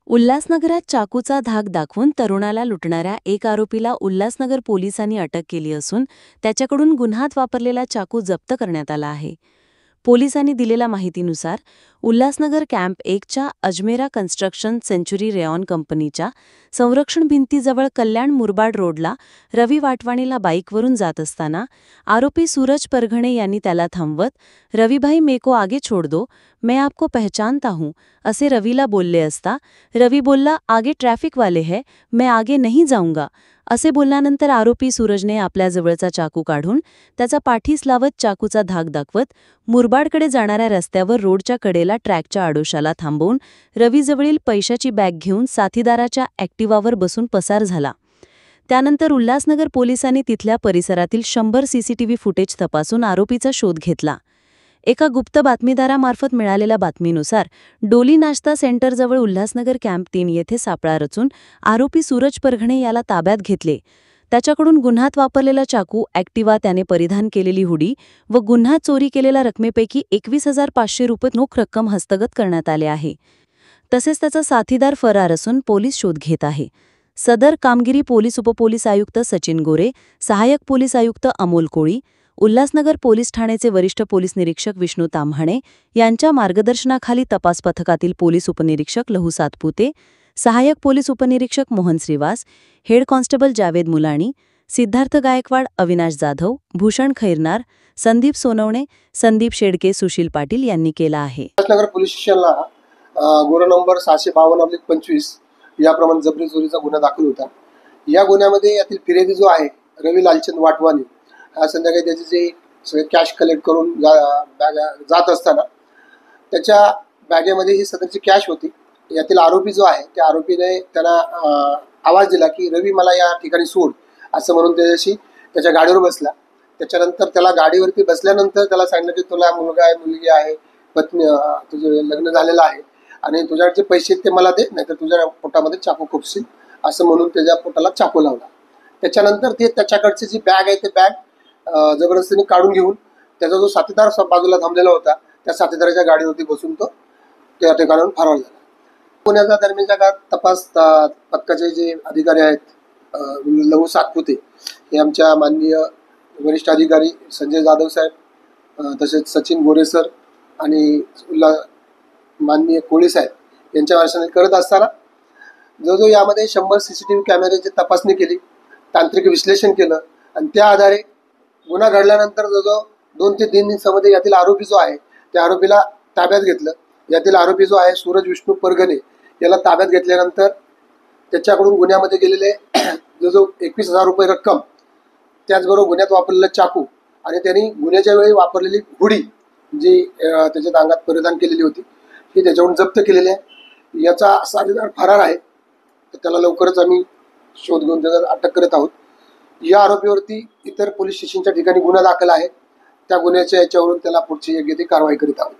उल्हासनगरात चाकूचा धाक दाखवून तरुणाला लुटणाऱ्या एक आरोपीला उल्हासनगर पोलिसांनी अटक केली असून त्याच्याकडून गुन्ह्यात वापरलेला चाकू जप्त करण्यात आला आहे. पोलिसांनी दिलेल्या माहितीनुसार उल्हासनगर कॅम्प 1च्या अजमेरा कन्स्ट्रक्शन सेंच्युरी रेयॉन कंपनीच्या संरक्षण भिंतीजवळ कल्याण मुरबाड रोडला रवी वाटवाणीला बाईकवरून जात असताना आरोपी सूरज परघणे यांनी त्याला थांबवत, रवी भाई मेको आगे छोड़ दो, मैं आपको पहचानता हूं, असे रवीला बोलले असता रवी बोलला, आगे ट्रॅफिक वाले है, मैं आगे नहीं जाऊंगा. असे बोलल्यानंतर आरोपी सूरजने आपल्या जवळचा चाकू काढून त्याचा पाठीस लावत चाकूचा धाक दाखवत मुरबाडकडे जाणाऱ्या रस्त्यावर रोडच्या कडेला ट्रॅकच्या आडोशाला थांबवून रवीजवळील पैशाची बॅग घेऊन साथीदाराच्या ॲक्टिवावर बसून पसार झाला. त्यानंतर उल्हासनगर पोलिसांनी तिथल्या परिसरातील 100 सीसीटीव्ही फुटेज तपासून आरोपीचा शोध घेतला. एका गुप्त बातमीदारामार्फत मिळालेल्या बातमीनुसार डोली नाश्ता सेंटरजवळ उल्हासनगर कॅम्प 3 येथे सापळा रचून आरोपी सूरज परघणे याला ताब्यात घेतले. त्याच्याकडून गुन्ह्यात वापरलेला चाकू, ॲक्टिवा, त्याने परिधान केलेली हुडी व गुन्ह्यात चोरी केलेल्या रकमेपैकी 21,500 रुपये रोख रक्कम हस्तगत करण्यात आले आहे. तसेच त्याचा साथीदार फरार असून पोलीस शोध घेत आहे. सदर कामगिरी पोलीस उपपोलीस आयुक्त सचिन गोरे, सहाय्यक पोलीस आयुक्त अमोल कोळी, उल्हासनगर पोलीस ठाण्याचे वरिष्ठ पोलीस निरीक्षक विष्णू ताम्हाणे यांच्या मार्गदर्शनाखाली तपास पथकातील पोलीस उपनिरीक्षक लहू सातपुते, सहाय्यक पोलीस उपनिरीक्षक मोहन श्रीवास, हेड कॉन्स्टेबल जावेद मुलाणी, सिद्धार्थ गायकवाड, अविनाश जाधव, भूषण खैरनार, संदीप सोनवणे, संदीप शेडके, सुशील पाटील यांनी केला आहे. उल्हासनगर पोलीस स्टेशनला गुन्हा नंबर 652/25 याप्रमाणे जबरी चोरीचा गुन्हा दाखल होता. या गुन्ह्यामध्ये यातील फिर्यादी जो आहे रवी लालचंद वाटवानी, संध्याकाळी त्याचे जे सगळे कॅश कलेक्ट करून जात असताना त्याच्या बॅगेमध्ये ही सदरची कॅश होती. यातील आरोपी जो आहे त्या आरोपीने त्यांना आवाज दिला की रवी मला या ठिकाणी सोड, असं म्हणून त्याच्याशी त्याच्या गाडीवर बसला. त्याच्यानंतर त्याला गाडीवरती बसल्यानंतर त्याला सांगितलं की तुला मुलगा आहे, मुलगी आहे, पत्नी, तुझं लग्न झालेलं आहे आणि तुझ्याकडचे पैसे ते मला दे, नाहीतर तुझ्या पोटामध्ये चाकू खुपशील, असं म्हणून त्याच्या पोटाला चाकू लावला. त्याच्यानंतर ते त्याच्याकडची जी बॅग आहे ते बॅग जबरदस्तीने काढून घेऊन त्याचा जो साथीदार बाजूला थांबलेला होता त्या साथीदाराच्या गाडीवरती बसून तो त्या ठिकाणाहून फरार झाला. पुण्याच्या दरम्यानच्या काळात तपास पथकाचे जे अधिकारी आहेत लहू सातपुते हे आमच्या माननीय वरिष्ठ अधिकारी संजय जाधव साहेब, तसेच सचिन गोरे सर आणि माननीय कोळी साहेब यांच्या मार्गदर्शनाने करत असताना जो यामध्ये 100 सीसीटीव्ही कॅमेऱ्याची तपासणी केली, तांत्रिक विश्लेषण केलं आणि त्या आधारे गुन्हा घडल्यानंतर जवळजवळ 2 ते 3 दिवसामध्ये यातील आरोपी जो आहे त्या आरोपीला ताब्यात घेतलं. यातील आरोपी जो आहे सूरज विष्णू परगणे याला ताब्यात घेतल्यानंतर त्याच्याकडून गुन्ह्यामध्ये गेलेले जवळजवळ 21,000 रुपये रक्कम, त्याचबरोबर गुन्ह्यात वापरलेला चाकू आणि त्यांनी गुन्ह्याच्या वेळी वापरलेली हुडी जी त्याच्या अंगात परिधान केलेली होती ही त्याच्याकडून जप्त केलेली आहे. याचा साथीदार फरार आहे, तर त्याला लवकरच आम्ही शोध घेऊन त्याला अटक करत आहोत. या आरोपीवरती इतर पोलीस स्टेशनच्या ठिकाणी गुन्हा दाखल आहे. त्या गुन्ह्याच्या याच्यावरून त्याला पुढची योग्य ती कारवाई करीत आहोत.